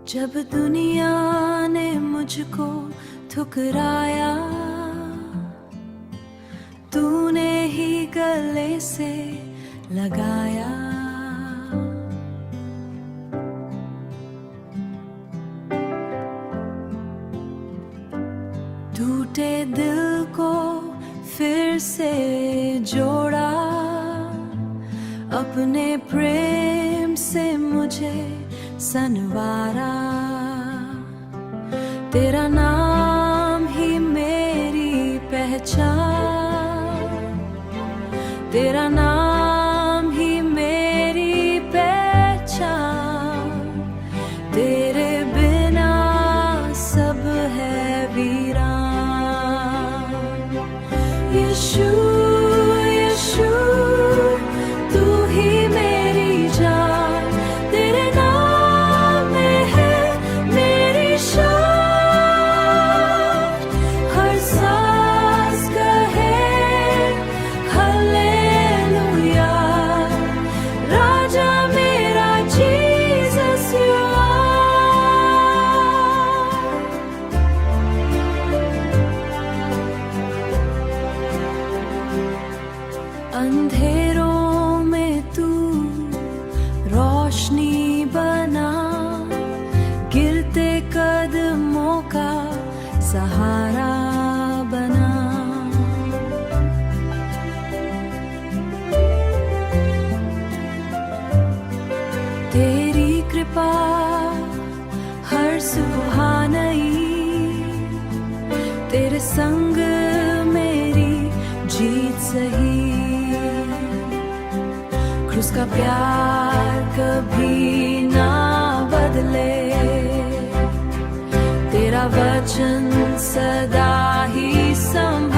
जब दुनिया ने मुझको ठुकराया, तूने ही गले से लगाया। टूटे दिल को फिर से जोड़ा, अपने प्रेम से मुझे सनवारा। तेरा नाम ही मेरी पहचान, तेरा नाम ही मेरी पहचान। तेरे बिना सब है वीरान। यीशु यीशु तू ही मेरी जान, तेरे नाम में है मेरी शान। हर सांस कहे हालेलुया, राजा मेरा जीसस यू अंधेरों में तू रोशनी बना, गिरते कदमों का सहारा बना। तेरी कृपा हर सुबह नई, तेरे संग मेरी जीत सही। क्रूस का प्यार कभी ना बदले, तेरा वचन सदा ही संभाले।